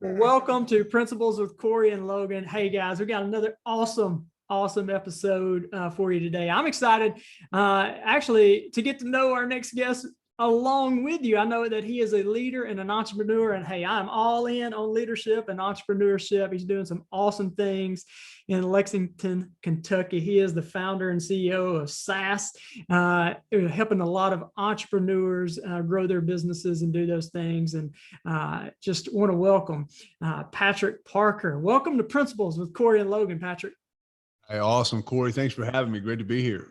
Welcome to Principles with Cory and Logan. Hey guys, we got another awesome episode for you today. I'm excited actually to get to know our next guest along with you. I know that he is a leader and an entrepreneur, and hey, I'm all in on leadership and entrepreneurship. He's doing some awesome things in Lexington, Kentucky. He is the founder and CEO of SaaS, helping a lot of entrepreneurs grow their businesses and do those things. And just want to welcome Patrick Parker. Welcome to Principles with Cory and Logan, Patrick. Hey, awesome, Cory. Thanks for having me. Great to be here.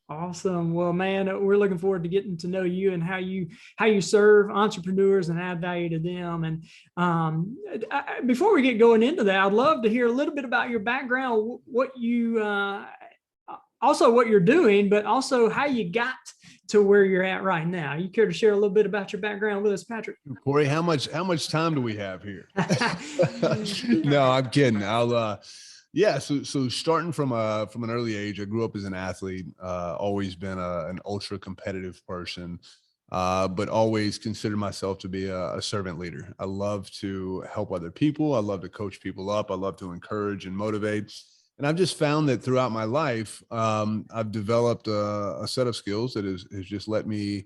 Awesome. Well, man, we're looking forward to getting to know you and how you serve entrepreneurs and add value to them. And before we get going into that, I'd love to hear a little bit about your background, what you also what you're doing, but also how you got to where you're at right now. You care to share a little bit about your background with us, Patrick? Cory, how much time do we have here? No, I'm kidding. Yeah, so starting from an early age, I grew up as an athlete, always been an ultra competitive person, but always considered myself to be a servant leader. I love to help other people. I love to coach people up. I love to encourage and motivate. And I've just found that throughout my life, I've developed a set of skills that has just let me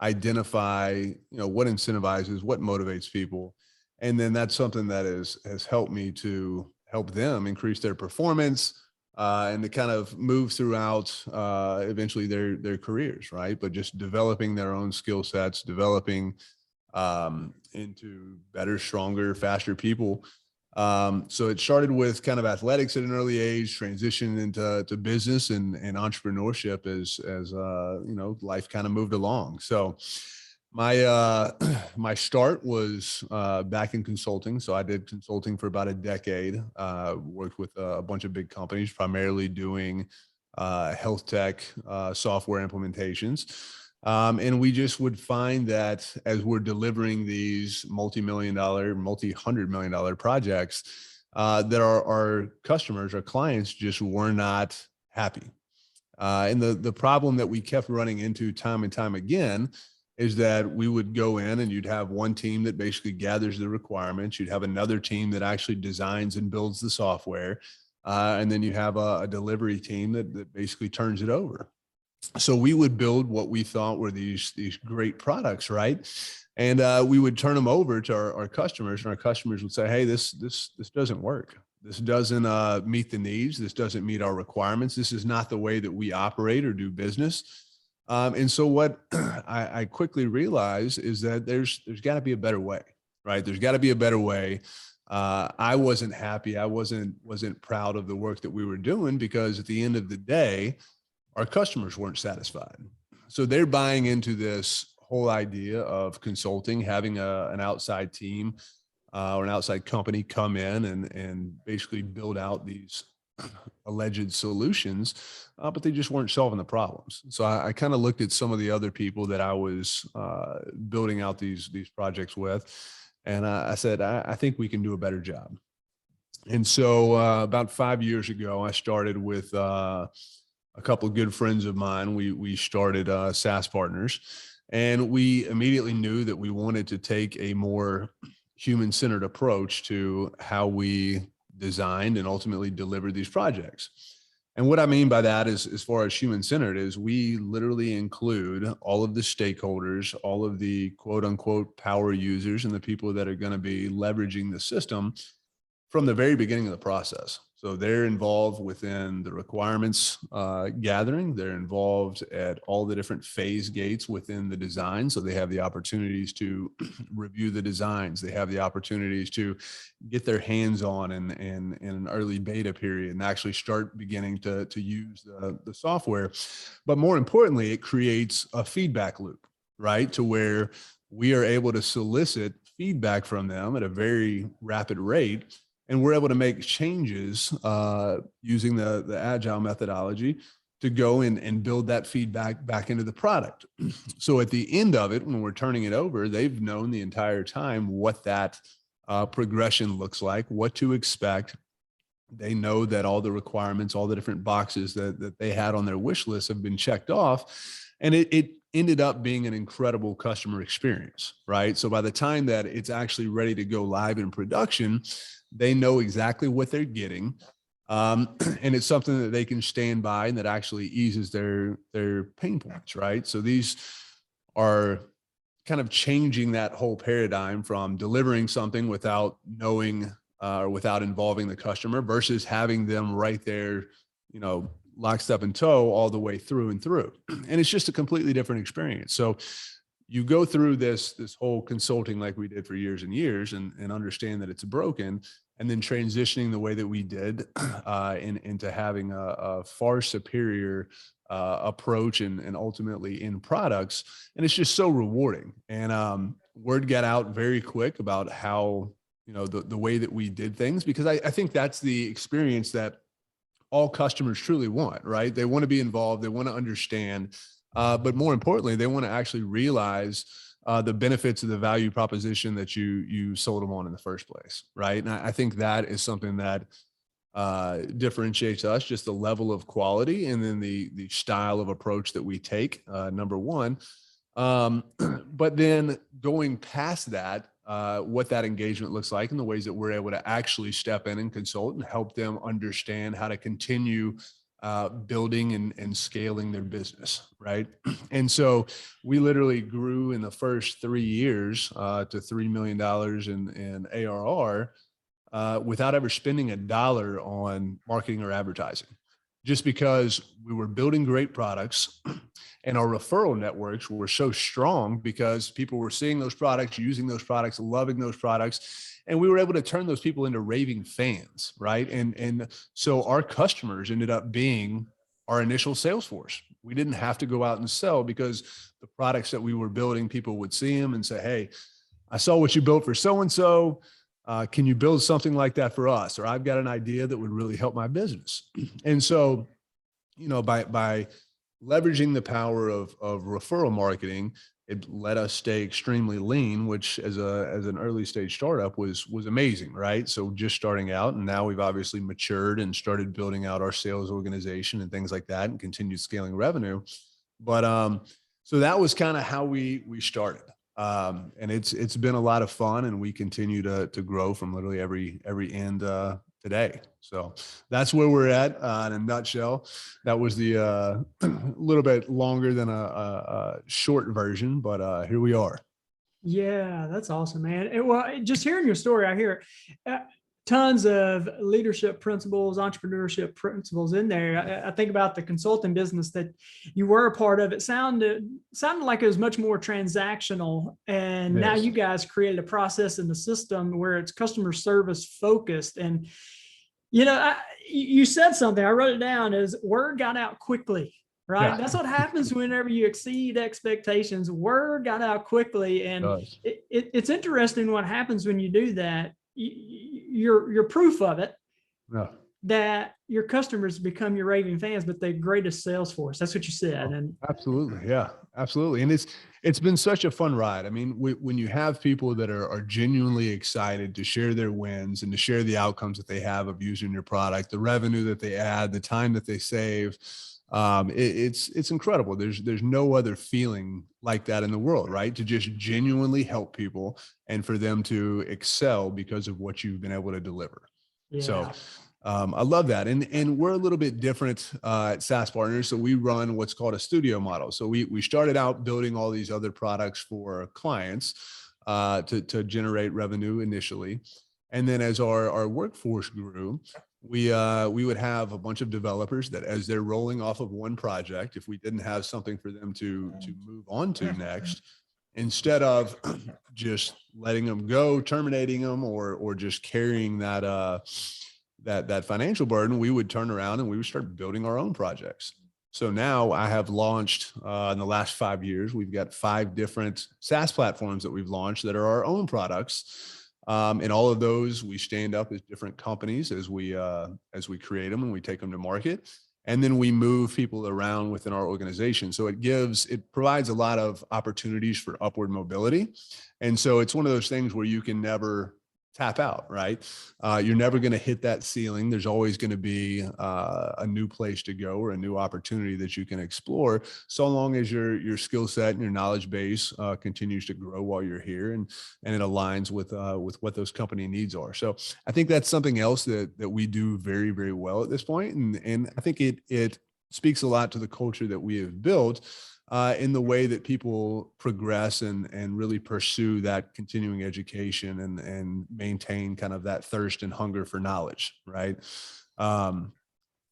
identify, what incentivizes, what motivates people. And then that's something that has helped me to help them increase their performance and to kind of move throughout eventually their careers, right? But just developing their own skill sets, developing into better, stronger, faster people. So it started with kind of athletics at an early age, transitioned into business and entrepreneurship as life kind of moved along. So my start was back in consulting. So I did consulting for about a decade, worked with a bunch of big companies, primarily doing health tech software implementations. And we just would find that as we're delivering these multi-hundred million dollar projects, that our customers, our clients just were not happy. And the problem that we kept running into time and time again is that we would go in and you'd have one team that basically gathers the requirements. You'd have another team that actually designs and builds the software. And then you have a delivery team that basically turns it over. So we would build what we thought were these great products, right? And we would turn them over to our customers, and our customers would say, hey, this doesn't work. This doesn't meet the needs. This doesn't meet our requirements. This is not the way that we operate or do business. And so what I quickly realized is that there's got to be a better way, right? There's got to be a better way. I wasn't happy. I wasn't proud of the work that we were doing because at the end of the day, our customers weren't satisfied. So they're buying into this whole idea of consulting, having an outside team or an outside company come in and basically build out these alleged solutions, but they just weren't solving the problems. So I kind of looked at some of the other people that I was building out these projects with, and I said, I think we can do a better job. And so about 5 years ago, I started with a couple of good friends of mine. We started SaaS Partners, and we immediately knew that we wanted to take a more human-centered approach to how we designed and ultimately delivered these projects. And what I mean by that is, as far as human-centered, is we literally include all of the stakeholders, all of the quote unquote power users and the people that are going to be leveraging the system from the very beginning of the process. So they're involved within the requirements gathering. They're involved at all the different phase gates within the design. So they have the opportunities to review the designs. They have the opportunities to get their hands on in an early beta period and actually start beginning to use the software. But more importantly, it creates a feedback loop, right? To where we are able to solicit feedback from them at a very rapid rate. And we're able to make changes using the agile methodology to go and build that feedback back into the product. So at the end of it, when we're turning it over, they've known the entire time what that progression looks like, what to expect. They know that all the requirements, all the different boxes that they had on their wish list have been checked off. And it ended up being an incredible customer experience, right? So by the time that it's actually ready to go live in production, they know exactly what they're getting. And it's something that they can stand by and that actually eases their pain points, right? So these are kind of changing that whole paradigm from delivering something without knowing or without involving the customer versus having them right there, you know, lock, step, and toe all the way through and through. And it's just a completely different experience. So you go through this whole consulting like we did for years and years and understand that it's broken, and then transitioning the way that we did into having a far superior approach and ultimately in products. And it's just so rewarding. And word got out very quick about how, you know, the way that we did things, because I think that's the experience that all customers truly want, right? They want to be involved. They want to understand. But more importantly, they want to actually realize the benefits of the value proposition that you sold them on in the first place, right? And I think that is something that differentiates us, just the level of quality and then the style of approach that we take, number one. But then going past that, what that engagement looks like and the ways that we're able to actually step in and consult and help them understand how to continue building and scaling their business, right? And so we literally grew in the first 3 years to $3 million in ARR without ever spending a dollar on marketing or advertising, just because we were building great products and our referral networks were so strong because people were seeing those products, using those products, loving those products. And we were able to turn those people into raving fans, right? And so our customers ended up being our initial sales force. We didn't have to go out and sell because the products that we were building, people would see them and say, hey, I saw what you built for so-and-so. Can you build something like that for us? Or I've got an idea that would really help my business. And so, you know, by leveraging the power of referral marketing, it let us stay extremely lean, which as an early stage startup was amazing, right? So just starting out, and now we've obviously matured and started building out our sales organization and things like that, and continued scaling revenue. But so that was kind of how we started. And it's been a lot of fun, and we continue to grow from literally every end today. So that's where we're at in a nutshell. That was the little bit longer than a short version, but here we are. Yeah, that's awesome, man. Well, just hearing your story, I hear tons of leadership principles, entrepreneurship principles in there. I think about the consulting business that you were a part of. It sounded like it was much more transactional, and now you guys created a process in the system where it's customer service focused. And you know, you said something, I wrote it down, is word got out quickly. Right. Yeah. That's what happens whenever you exceed expectations. Word got out quickly. And it's interesting what happens when you do that. You're proof of it. Yeah. That your customers become your raving fans, but the greatest sales force. That's what you said. And absolutely. Yeah, absolutely. And it's been such a fun ride. I mean, when you have people that are genuinely excited to share their wins and to share the outcomes that they have of using your product, the revenue that they add, the time that they save, it's incredible. There's no other feeling like that in the world, right? To just genuinely help people and for them to excel because of what you've been able to deliver. Yeah. So I love that. And we're a little bit different at SaaS Partners. So we run what's called a studio model. So we started out building all these other products for clients to generate revenue initially. And then as our workforce grew, we would have a bunch of developers that as they're rolling off of one project, if we didn't have something for them to move on to next, instead of just letting them go, terminating them, or just carrying that financial burden, we would turn around and we would start building our own projects. So now I have launched in the last 5 years, we've got 5 different SaaS platforms that we've launched that are our own products. And all of those we stand up as different companies as we create them and we take them to market. And then we move people around within our organization. So it provides a lot of opportunities for upward mobility. And so it's one of those things where you can never tap out, right? You're never going to hit that ceiling. There's always going to be a new place to go or a new opportunity that you can explore, so long as your skill set and your knowledge base continues to grow while you're here, and it aligns with what those company needs are. So I think that's something else that we do very, very well at this point, and I think it speaks a lot to the culture that we have built, in the way that people progress and really pursue that continuing education and maintain kind of that thirst and hunger for knowledge, right?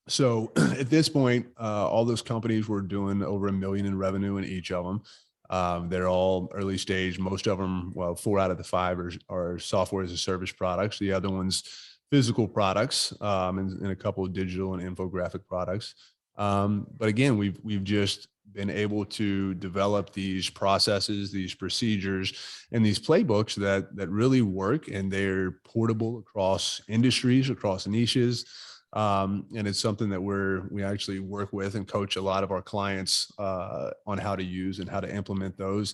So at this point, all those companies were doing over $1 million in revenue in each of them. They're all early stage. Most of them, well, 4 out of the 5 are software as a service products. The other one's physical products, and a couple of digital and infographic products. But again, we've just been able to develop these processes, these procedures, and these playbooks that really work, and they're portable across industries, across niches. And it's something that we actually work with and coach a lot of our clients on how to use and how to implement those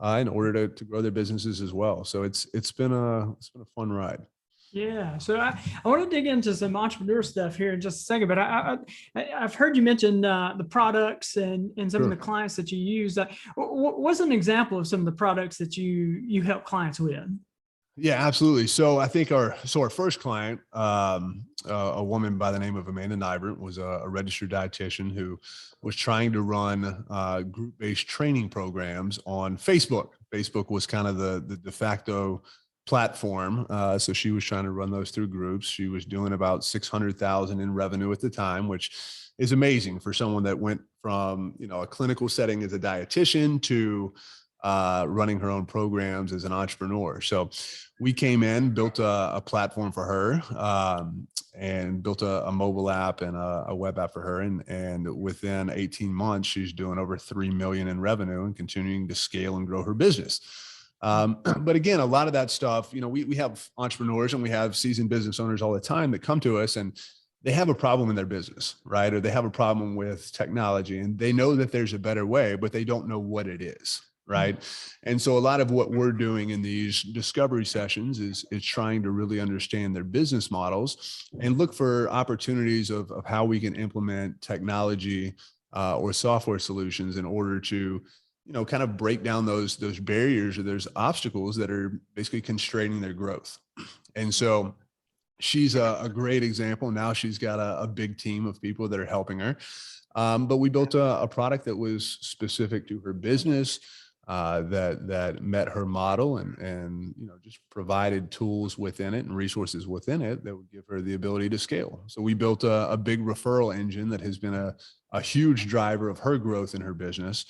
in order to grow their businesses as well. So it's been a fun ride. Yeah. So I want to dig into some entrepreneur stuff here in just a second, but I've heard you mention the products and some Sure. of the clients that you use. What's an example of some of the products that you help clients with? Yeah, absolutely. So I think our first client, a woman by the name of Amanda Nybert, was a registered dietitian who was trying to run group-based training programs on Facebook. Facebook was kind of the de facto platform. So she was trying to run those through groups. She was doing about 600,000 in revenue at the time, which is amazing for someone that went from, a clinical setting as a dietitian to running her own programs as an entrepreneur. So we came in, built a platform for her, and built a mobile app and a web app for her. And within 18 months, she's doing over 3 million in revenue and continuing to scale and grow her business. But again, a lot of that stuff, we have entrepreneurs and we have seasoned business owners all the time that come to us and they have a problem in their business, right? Or they have a problem with technology and they know that there's a better way, but they don't know what it is. Right. And so a lot of what we're doing in these discovery sessions is trying to really understand their business models and look for opportunities of how we can implement technology or software solutions in order to, kind of break down those barriers or those obstacles that are basically constraining their growth. And so she's a great example. Now she's got a big team of people that are helping her. But we built a product that was specific to her business, that met her model and just provided tools within it and resources within it that would give her the ability to scale. So we built a big referral engine that has been a huge driver of her growth in her business.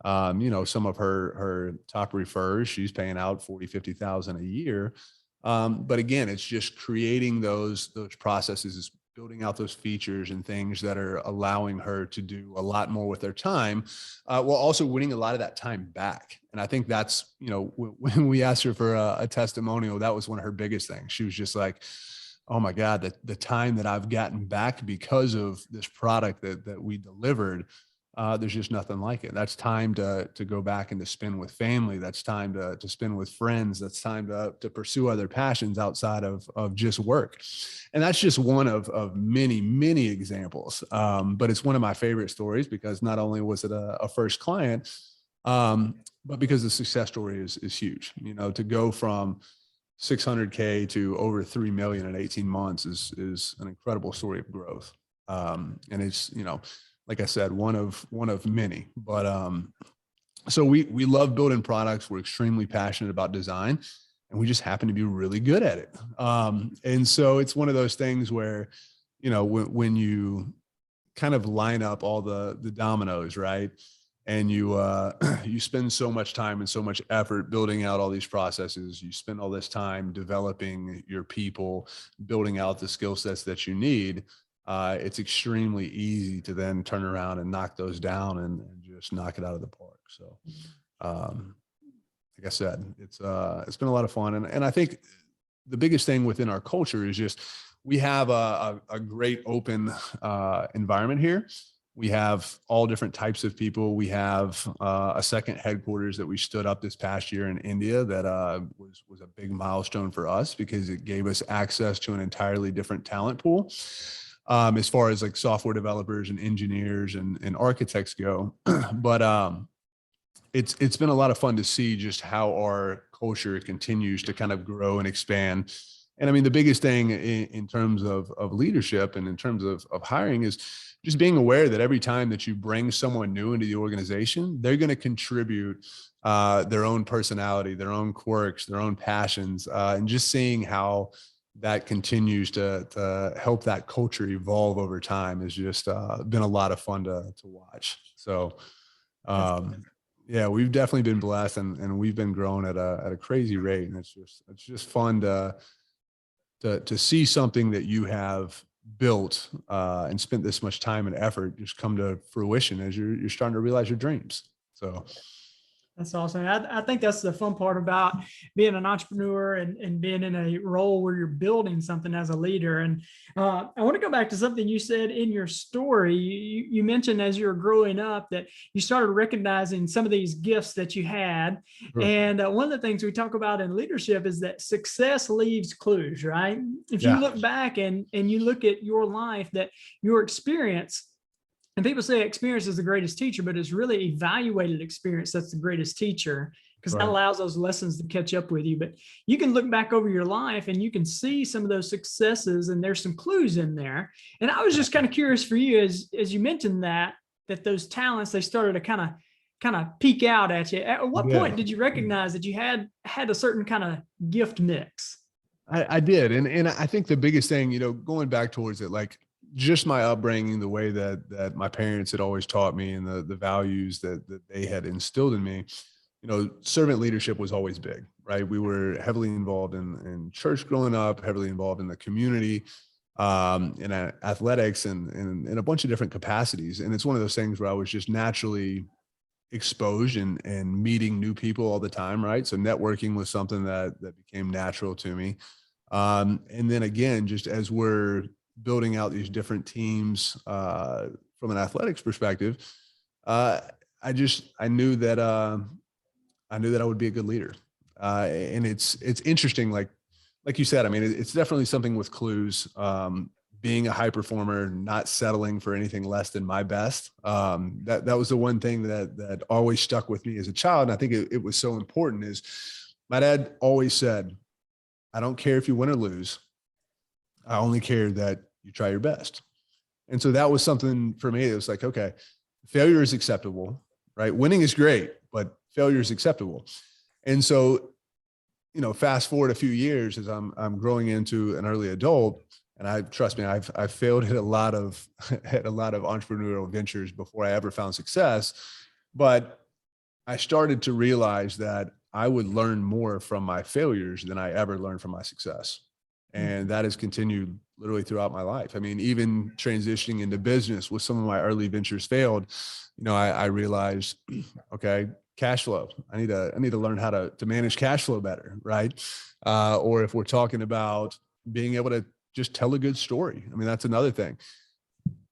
Some of her top referrers, she's paying out 40, 50,000 a year. But again, it's just creating those processes, building out those features and things that are allowing her to do a lot more with their time, while also winning a lot of that time back. And I think that's, when we asked her for a testimonial, that was one of her biggest things. She was just like, oh my God, the time that I've gotten back because of this product that we delivered, there's just nothing like it. That's time to go back and to spend with family. That's time to spend with friends. That's time to pursue other passions outside of just work. And that's just one of many, many examples. But it's one of my favorite stories because not only was it a first client, but because the success story is huge. To go from 600K to over 3 million in 18 months is an incredible story of growth. And it's, like I said, one of many, but, so we love building products. We're extremely passionate about design and we just happen to be really good at it. And so it's one of those things where, when you kind of line up all the dominoes, right. And you spend so much time and so much effort building out all these processes. You spend all this time developing your people, building out the skill sets that you need. It's extremely easy to then turn around and knock those down and just knock it out of the park. So, like I said, it's been a lot of fun. And I think the biggest thing within our culture is just, we have a great open environment here. We have all different types of people. We have a second headquarters that we stood up this past year in India that was a big milestone for us because it gave us access to an entirely different talent pool as far as like software developers and engineers and architects go. But it's been a lot of fun to see just how our culture continues to kind of grow and expand. And I mean, the biggest thing in terms of leadership and in terms of hiring is just being aware that every time that you bring someone new into the organization, they're going to contribute their own personality, their own quirks, their own passions, and just seeing how that continues to help that culture evolve over time has just been a lot of fun to watch. So, yeah, we've definitely been blessed, and we've been growing at a crazy rate, and it's just fun to see something that you have built and spent this much time and effort just come to fruition as you're starting to realize your dreams. So that's awesome. I think that's the fun part about being an entrepreneur and being in a role where you're building something as a leader. And I want to go back to something you said in your story. You mentioned as you were growing up that you started recognizing some of these gifts that you had. Sure. And one of the things we talk about in leadership is that success leaves clues, right? If you look back and you look at your life, that your experience, and people say experience is the greatest teacher, but it's really evaluated experience that's the greatest teacher, because that allows those lessons to catch up with you. But you can look back over your life and you can see some of those successes, and there's some clues in there. And I was just kind of curious for you, as you mentioned that those talents, they started to kind of peek out at you. At what point did you recognize that you had a certain kind of gift mix? I did. And I think the biggest thing, going back towards it, like, just my upbringing, the way that my parents had always taught me, and the values that they had instilled in me, servant leadership was always big, right? We were heavily involved in church growing up, heavily involved in the community, in athletics and in a bunch of different capacities. And it's one of those things where I was just naturally exposed and meeting new people all the time, right? So networking was something that became natural to me. And then again, just as we're building out these different teams from an athletics perspective, I knew that I would be a good leader. And it's interesting, like you said. I mean, it's definitely something with clues. Being a high performer, not settling for anything less than my best. That was the one thing that always stuck with me as a child, and I think it was so important. Is my dad always said, "I don't care if you win or lose. I only care that you try your best." And so that was something for me. It was like, okay, failure is acceptable, right? Winning is great, but failure is acceptable. And so, fast forward a few years as I'm growing into an early adult, and trust me, I've failed at a lot of entrepreneurial ventures before I ever found success. But I started to realize that I would learn more from my failures than I ever learned from my success. And that has continued literally throughout my life. I mean, even transitioning into business with some of my early ventures failed, I realized, okay, cash flow. I need to learn how to manage cash flow better, right? Or if we're talking about being able to just tell a good story. I mean, that's another thing.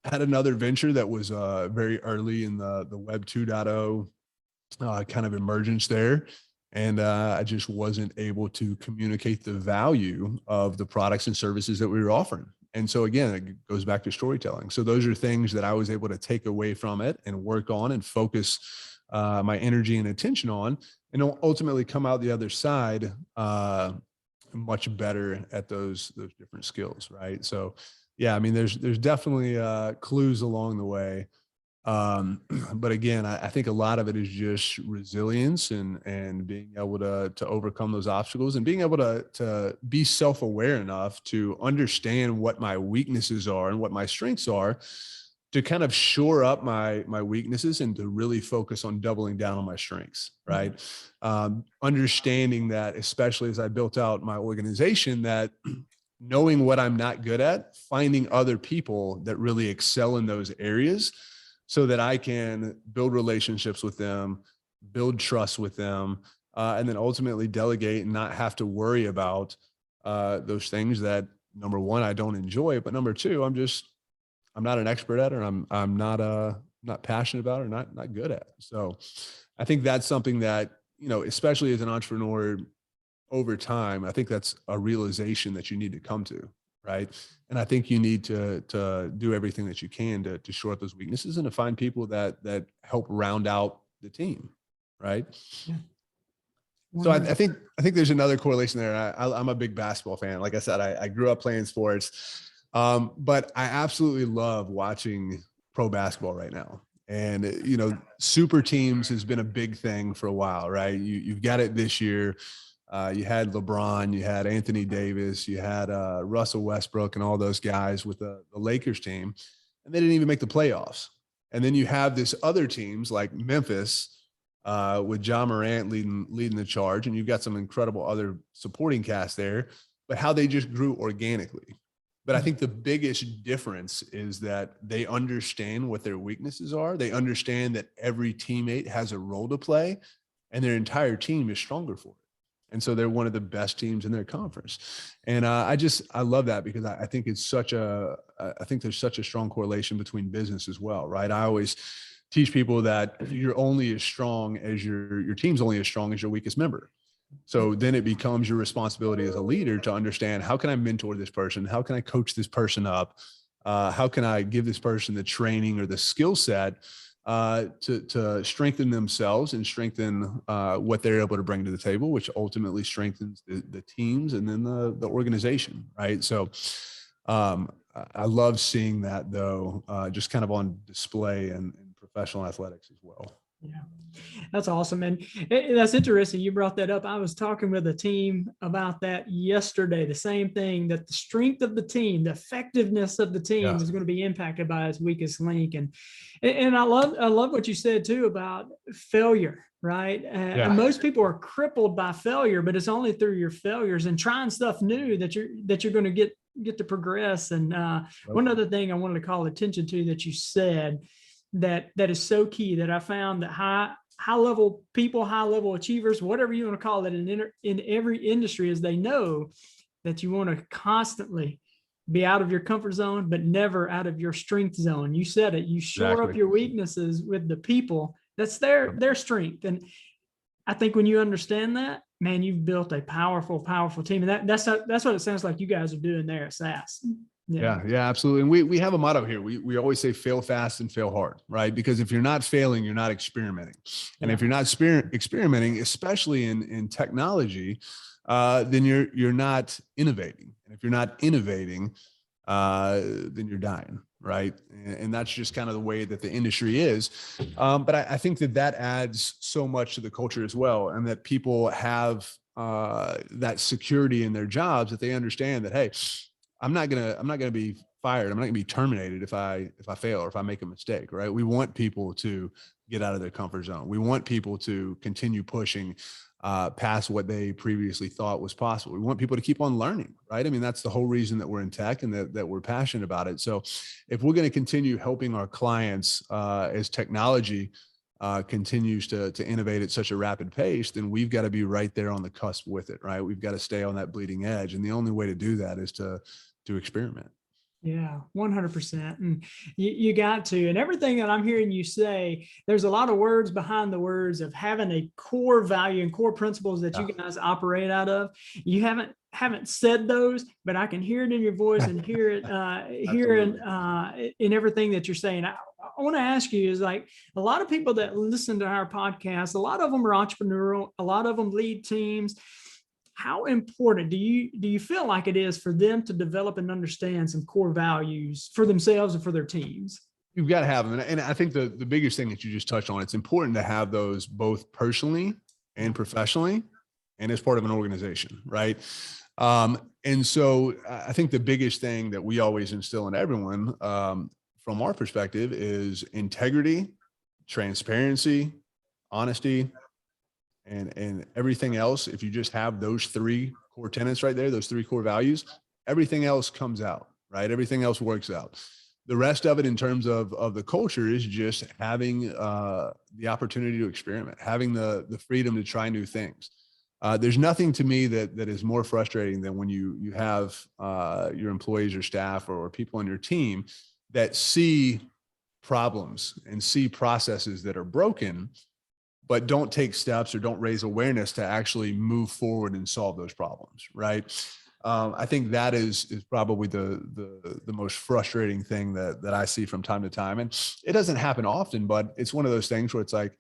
I had another venture that was very early in the Web 2.0 kind of emergence there. And I just wasn't able to communicate the value of the products and services that we were offering. And so again, it goes back to storytelling. So those are things that I was able to take away from it and work on and focus my energy and attention on, and ultimately come out the other side much better at those different skills, right? So yeah, I mean, there's definitely clues along the way. But again, I think a lot of it is just resilience and being able to overcome those obstacles, and being able to be self-aware enough to understand what my weaknesses are and what my strengths are, to kind of shore up my weaknesses and to really focus on doubling down on my strengths, right? Understanding that, especially as I built out my organization, that knowing what I'm not good at, finding other people that really excel in those areas, so that I can build relationships with them, build trust with them, and then ultimately delegate and not have to worry about those things that, number one, I don't enjoy, but number two, I'm just I'm not an expert at, or I'm not passionate about, or not good at. So I think that's something that, especially as an entrepreneur over time, I think that's a realization that you need to come to. Right. And I think you need to do everything that you can to shore up those weaknesses and to find people that help round out the team. Right. Yeah. So I think there's another correlation there. I'm a big basketball fan. Like I said, I grew up playing sports, but I absolutely love watching pro basketball right now. And super teams has been a big thing for a while, right? You've got it this year. You had LeBron, you had Anthony Davis, you had Russell Westbrook, and all those guys with the Lakers team, and they didn't even make the playoffs. And then you have this other teams like Memphis with John Morant leading the charge, and you've got some incredible other supporting cast there, but how they just grew organically. But I think the biggest difference is that they understand what their weaknesses are. They understand that every teammate has a role to play, and their entire team is stronger for it. And so they're one of the best teams in their conference. And I love that, because I think I think there's such a strong correlation between business as well, right? I always teach people that you're only as strong as your team's only as strong as your weakest member. So then it becomes your responsibility as a leader to understand, how can I mentor this person? How can I coach this person up? How can I give this person the training or the skill set to strengthen themselves and strengthen what they're able to bring to the table, which ultimately strengthens the teams and then the organization, right? So I love seeing that, though, just kind of on display in professional athletics as well. Yeah, that's awesome. And that's interesting. You brought that up. I was talking with a team about that yesterday. The same thing, that the strength of the team, the effectiveness of the team is going to be impacted by its weakest link. And I love what you said too about failure, right? And most people are crippled by failure, but it's only through your failures and trying stuff new that you're going to get to progress. And one other thing I wanted to call attention to that you said, that is so key, that I found that high level people, high level achievers, whatever you want to call it, in every industry, is they know that you want to constantly be out of your comfort zone, but never out of your strength zone. You said it. You shore up your weaknesses with the people. That's their strength. And I think when you understand that, man, you've built a powerful, powerful team. And that's what it sounds like you guys are doing there at SaaS. Yeah, absolutely. And we have a motto here. We always say fail fast and fail hard, right? Because if you're not failing, you're not experimenting. And if you're not experimenting, especially in technology, then you're not innovating. And if you're not innovating, then you're dying, right? And that's just kind of the way that the industry is. But I think that adds so much to the culture as well, and that people have that security in their jobs, that they understand that, hey, I'm not gonna be fired. I'm not gonna be terminated if I fail or if I make a mistake, right? We want people to get out of their comfort zone. We want people to continue pushing past what they previously thought was possible. We want people to keep on learning, right? I mean, that's the whole reason that we're in tech and that we're passionate about it. So if we're going to continue helping our clients as technology continues to innovate at such a rapid pace, then we've got to be right there on the cusp with it, right? We've got to stay on that bleeding edge. And the only way to do that is to experiment. Yeah, 100%. And you got to, and everything that I'm hearing you say, there's a lot of words behind the words of having a core value and core principles that you guys operate out of. You haven't said those, but I can hear it in your voice and hear it in everything that you're saying. I want to ask you, is like, a lot of people that listen to our podcast, a lot of them are entrepreneurial, a lot of them lead teams. How important do you feel like it is for them to develop and understand some core values for themselves and for their teams? You've got to have them. And I think the biggest thing that you just touched on, it's important to have those both personally and professionally and as part of an organization, right? And so I think the biggest thing that we always instill in everyone from our perspective is integrity, transparency, honesty, and everything else. If you just have those three core tenets right there, those three core values, everything else comes out, right? Everything else works out. The rest of it in terms of the culture is just having the opportunity to experiment, having the freedom to try new things. There's nothing to me that is more frustrating than when you have your employees or staff or people on your team that see problems and see processes that are broken, but don't take steps or don't raise awareness to actually move forward and solve those problems, right? I think that is probably the most frustrating thing that I see from time to time. And it doesn't happen often, but it's one of those things where it's like,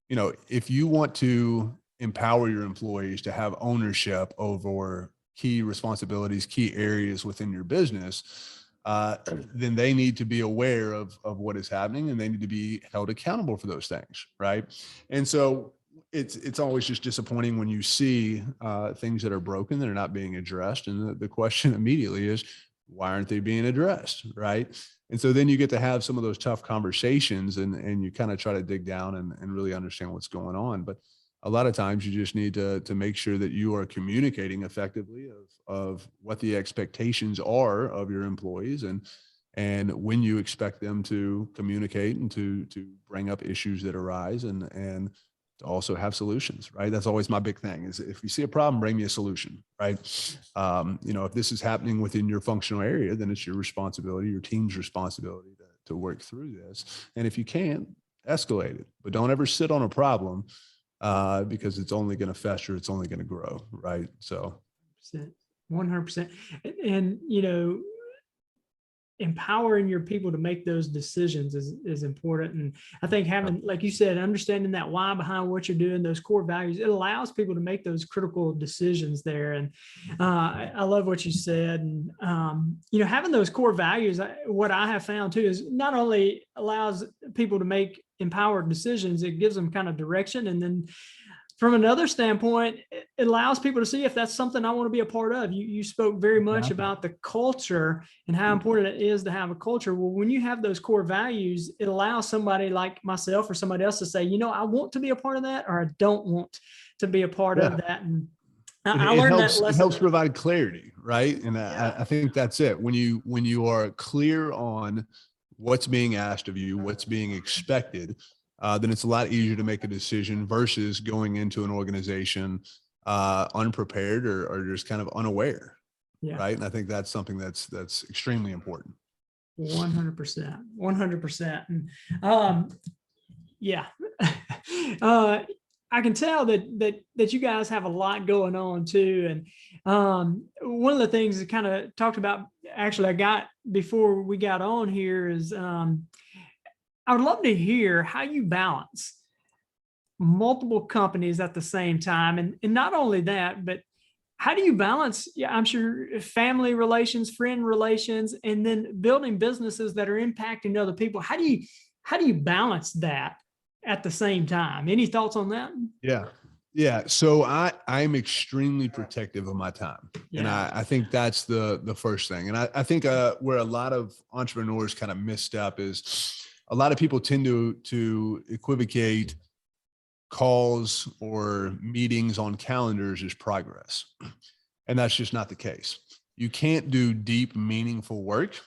if you want to empower your employees to have ownership over key responsibilities, key areas within your business, then they need to be aware of what is happening, and they need to be held accountable for those things, right? And so it's always just disappointing when you see things that are broken that are not being addressed. And the question immediately is, why aren't they being addressed, right? And so then you get to have some of those tough conversations, and you kind of try to dig down and really understand what's going on. But a lot of times you just need to make sure that you are communicating effectively of what the expectations are of your employees, and when you expect them to communicate and to bring up issues that arise, and to also have solutions, right? That's always my big thing, is if you see a problem, bring me a solution, right? If this is happening within your functional area, then it's your responsibility, your team's responsibility to work through this. And if you can't, escalate it, but don't ever sit on a problem, because it's only going to fester, it's only going to grow, right? So 100%. And, empowering your people to make those decisions is important. And I think having, like you said, understanding that why behind what you're doing, those core values, it allows people to make those critical decisions there. And I love what you said. And, having those core values, what I have found too, is not only allows people to make empowered decisions, it gives them kind of direction. And then from another standpoint, it allows people to see if that's something I want to be a part of. You spoke very much about the culture and how important it is to have a culture. Well, when you have those core values, it allows somebody like myself or somebody else to say, I want to be a part of that, or I don't want to be a part of that. And I learned that lesson. It helps provide clarity, right? And I think that's it. When you are clear on what's being asked of you, what's being expected, then it's a lot easier to make a decision versus going into an organization unprepared or just kind of unaware, right? And I think that's something that's extremely important. 100%, 100%. I can tell that you guys have a lot going on too. And one of the things that kind of talked about, actually, I got before we got on here is, I would love to hear how you balance multiple companies at the same time. And not only that, but how do you balance, I'm sure, family relations, friend relations, and then building businesses that are impacting other people? How do you balance that at the same time? Any thoughts on that? Yeah. So I'm extremely protective of my time. And I think that's the first thing. And I think where a lot of entrepreneurs kind of misstep is, a lot of people tend to equivocate calls or meetings on calendars as progress. And that's just not the case. You can't do deep, meaningful work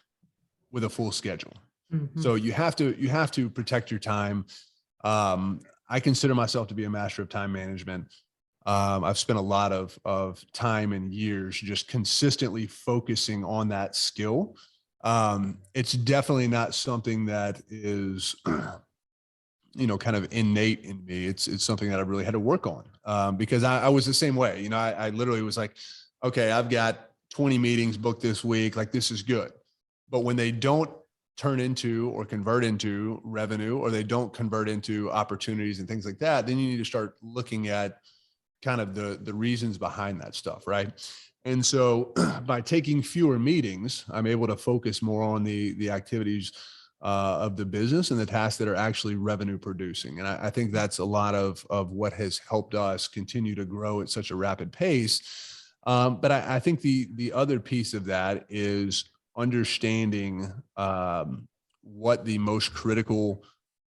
with a full schedule. Mm-hmm. So you have to protect your time. I consider myself to be a master of time management. I've spent a lot of time and years just consistently focusing on that skill. It's definitely not something that is, kind of innate in me. It's something that I really had to work on, because I was the same way. I literally was like, okay, I've got 20 meetings booked this week. Like, this is good. But when they don't turn into or convert into revenue, or they don't convert into opportunities and things like that, then you need to start looking at kind of the reasons behind that stuff, right? And so by taking fewer meetings, I'm able to focus more on the activities of the business and the tasks that are actually revenue producing. And I think that's a lot of what has helped us continue to grow at such a rapid pace. But I think the other piece of that is understanding what the most critical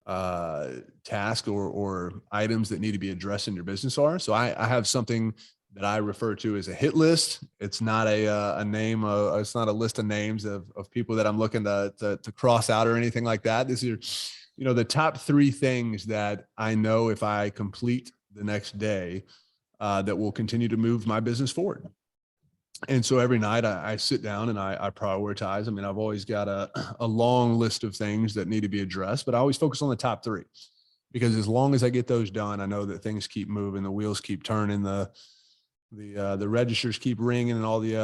task or items that need to be addressed in your business are. So I have something that I refer to as a hit list. It's not a name. It's not a list of names of people that I'm looking to cross out or anything like that. These are, the top 3 things that I know if I complete the next day, that will continue to move my business forward. And so every night I sit down and I prioritize. I mean, I've always got a long list of things that need to be addressed, but I always focus on the top three, because as long as I get those done, I know that things keep moving, the wheels keep turning, the registers keep ringing, and all the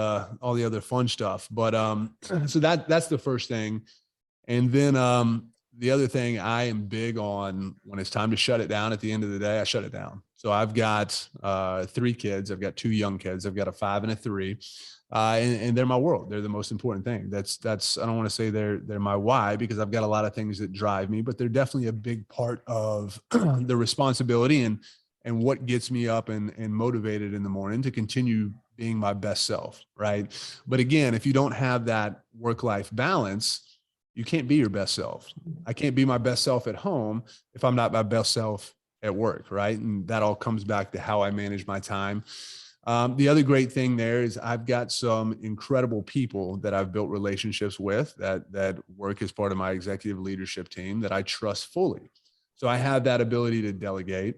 other fun stuff. But so that's the first thing. And then the other thing I am big on, when it's time to shut it down at the end of the day, I shut it down. So I've got 3 kids. I've got 2 young kids. I've got a 5 and a 3. And they're my world. They're the most important thing. That's I don't want to say they're my why, because I've got a lot of things that drive me, but they're definitely a big part of the responsibility and what gets me up and motivated in the morning to continue being my best self. Right. But again, if you don't have that work-life balance, you can't be your best self. I can't be my best self at home if I'm not my best self at work. Right. And that all comes back to how I manage my time. The other great thing there is I've got some incredible people that I've built relationships with that work as part of my executive leadership team that I trust fully. So I have that ability to delegate.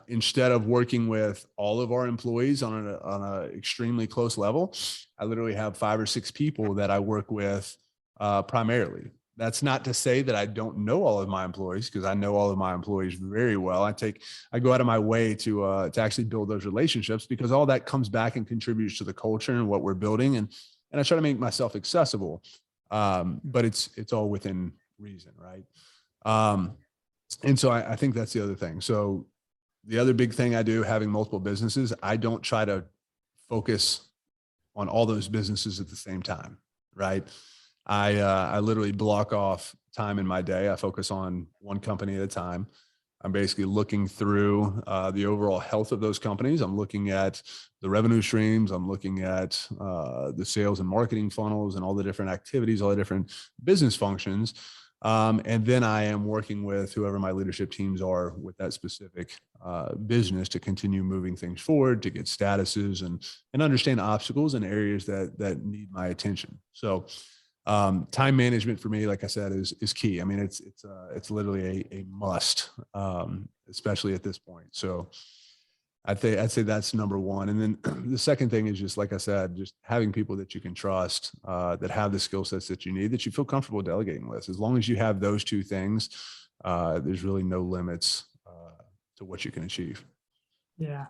Instead of working with all of our employees on an extremely close level, I literally have 5 or 6 people that I work with primarily. That's not to say that I don't know all of my employees, because I know all of my employees very well. I go out of my way to actually build those relationships, because all that comes back and contributes to the culture and what we're building. And I try to make myself accessible, but it's all within reason, right? And so I think that's the other thing. So the other big thing I do, having multiple businesses, I don't try to focus on all those businesses at the same time, right? I literally block off time in my day. I focus on one company at a time. I'm basically looking through the overall health of those companies. I'm looking at the revenue streams. I'm looking at the sales and marketing funnels and all the different activities, all the different business functions. And then I am working with whoever my leadership teams are with that specific business to continue moving things forward, to get statuses and understand obstacles and areas that need my attention. So time management for me, like I said, is key. I mean, it's literally a must, especially at this point. So I'd say that's number one. And then the second thing is just, like I said, just having people that you can trust, that have the skill sets that you need, that you feel comfortable delegating with. As long as you have those 2 things, there's really no limits to what you can achieve. Yeah.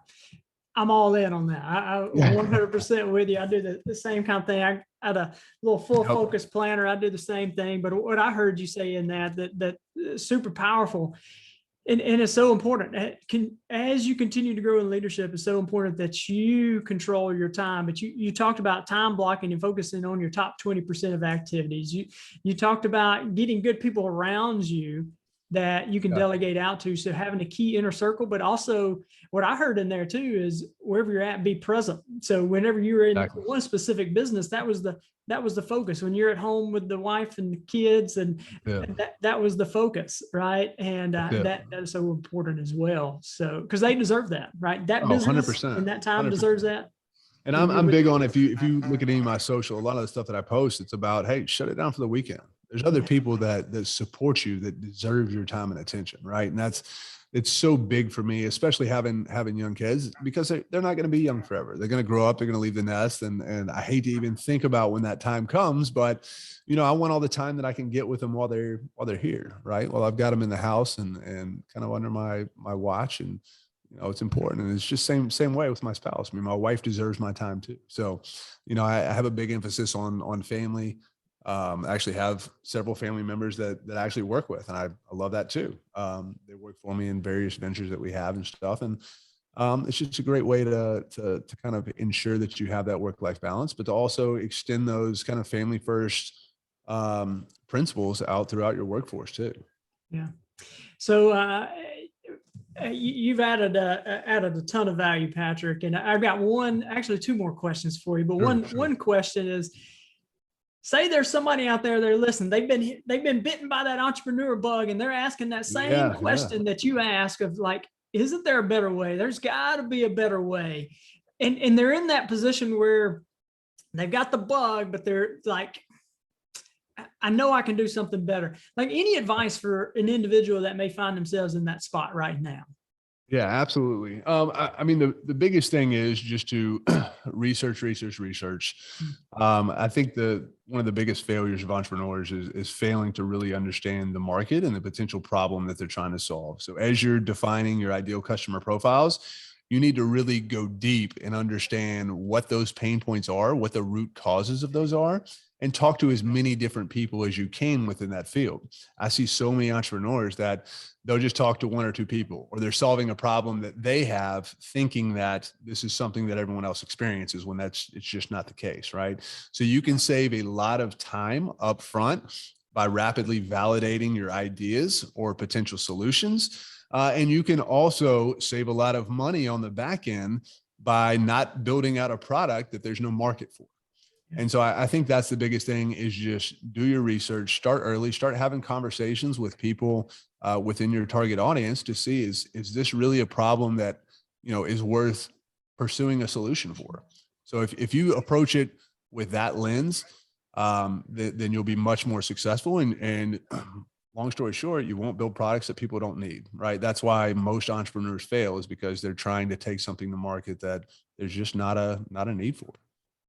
I'm all in on that. I 100% with you. I do the same kind of thing. I had a little full focus planner. I do the same thing. But what I heard you say in that super powerful, and it's so important. As you continue to grow in leadership, it's so important that you control your time. But you talked about time blocking and focusing on your top 20% of activities. You talked about getting good people around you that you can delegate out to. So having a key inner circle, but also what I heard in there too is wherever you're at, be present. So whenever you were in one specific business, that was the focus. When you're at home with the wife and the kids, and that was the focus, right? And that is so important as well. So because they deserve that, right? That business 100%, and that time 100%. Deserves that. And I'm big on, if you look at any of my social, a lot of the stuff that I post, it's about, hey, shut it down for the weekend. There's other people that support you, that deserve your time and attention, right? And it's so big for me, especially having young kids, because they're not going to be young forever. They're going to grow up, they're going to leave the nest, and I hate to even think about when that time comes, but I want all the time that I can get with them while they're here, right? Well, I've got them in the house and kind of under my watch, and it's important. And it's just same way with my spouse. I mean, my wife deserves my time too. So, I have a big emphasis on family. I actually have several family members that I actually work with, and I love that too. They work for me in various ventures that we have and stuff. And it's just a great way to kind of ensure that you have that work-life balance, but to also extend those kind of family first principles out throughout your workforce too. Yeah. So, you've added a ton of value, Patrick, and I've got actually 2 more questions for you. But one question is, say there's somebody out there, they're listening, they've been bitten by that entrepreneur bug, and they're asking that same question that you ask of, like, isn't there a better way? There's got to be a better way, and they're in that position where they've got the bug, but they're like, I know I can do something better. Like, any advice for an individual that may find themselves in that spot right now? Yeah, absolutely. I mean, the biggest thing is just to research. I think one of the biggest failures of entrepreneurs is failing to really understand the market and the potential problem that they're trying to solve. So as you're defining your ideal customer profiles, you need to really go deep and understand what those pain points are, what the root causes of those are, and talk to as many different people as you can within that field. I see so many entrepreneurs that they'll just talk to one or two people, or they're solving a problem that they have thinking that this is something that everyone else experiences, when it's just not the case, right? So you can save a lot of time up front by rapidly validating your ideas or potential solutions. And you can also save a lot of money on the back end by not building out a product that there's no market for. And so I think that's the biggest thing, is just do your research, start early, start having conversations with people within your target audience to see, is this really a problem that, is worth pursuing a solution for? So if you approach it with that lens, then you'll be much more successful. And long story short, you won't build products that people don't need, right? That's why most entrepreneurs fail, is because they're trying to take something to market that there's just not a need for.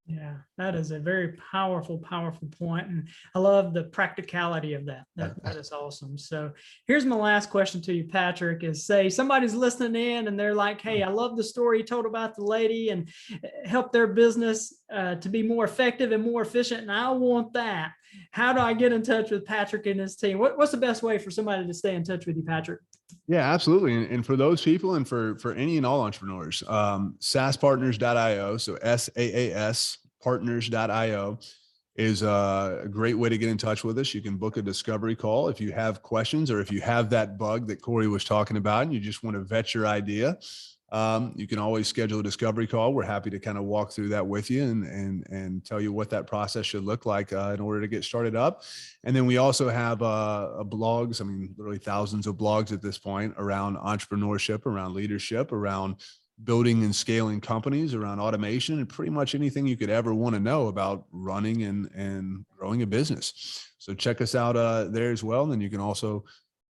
Yeah, that is a very powerful, powerful point. And I love the practicality of that. That is awesome. So here's my last question to you, Patrick, is, say somebody's listening in and they're like, hey, I love the story you told about the lady and help their business to be more effective and more efficient, and I want that. How do I get in touch with Patrick and his team? What's the best way for somebody to stay in touch with you, Patrick? Yeah, absolutely. And for those people, and for any and all entrepreneurs, SaaSPartners.io. So SaaS partners.io is a great way to get in touch with us. You can book a discovery call if you have questions, or if you have that bug that Cory was talking about and you just want to vet your idea. You can always schedule a discovery call. We're happy to kind of walk through that with you and tell you what that process should look like in order to get started up. And then we also have blogs. I mean, literally thousands of blogs at this point around entrepreneurship, around leadership, around building and scaling companies, around automation, and pretty much anything you could ever want to know about running and growing a business. So check us out there as well. And then you can also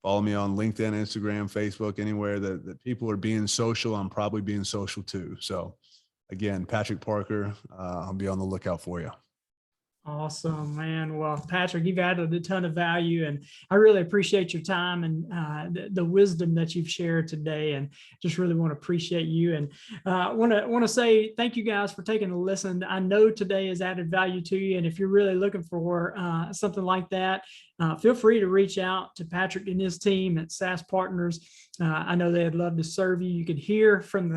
follow me on LinkedIn, Instagram, Facebook, anywhere that people are being social. I'm probably being social too. So again, Patrick Parker, I'll be on the lookout for you. Awesome, man. Well, Patrick, you've added a ton of value, and I really appreciate your time and the wisdom that you've shared today, and just really want to appreciate you. And want to say thank you guys for taking a listen. I know today has added value to you, and if you're really looking for something like that, feel free to reach out to Patrick and his team at SaaS Partners. I know they'd love to serve you. You can hear from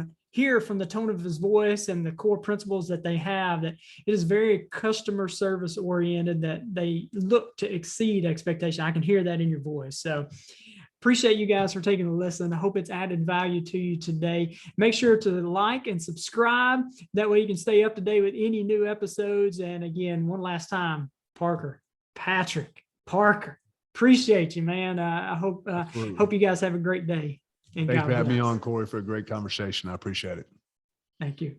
the tone of his voice and the core principles that they have, that it is very customer service oriented, that they look to exceed expectation. I can hear that in your voice. So appreciate you guys for taking a listen. I hope it's added value to you today. Make sure to like and subscribe. That way you can stay up to date with any new episodes. And again, one last time, Patrick Parker, appreciate you, man. I hope you guys have a great day. Thanks for having me on, Cory, for a great conversation. I appreciate it. Thank you.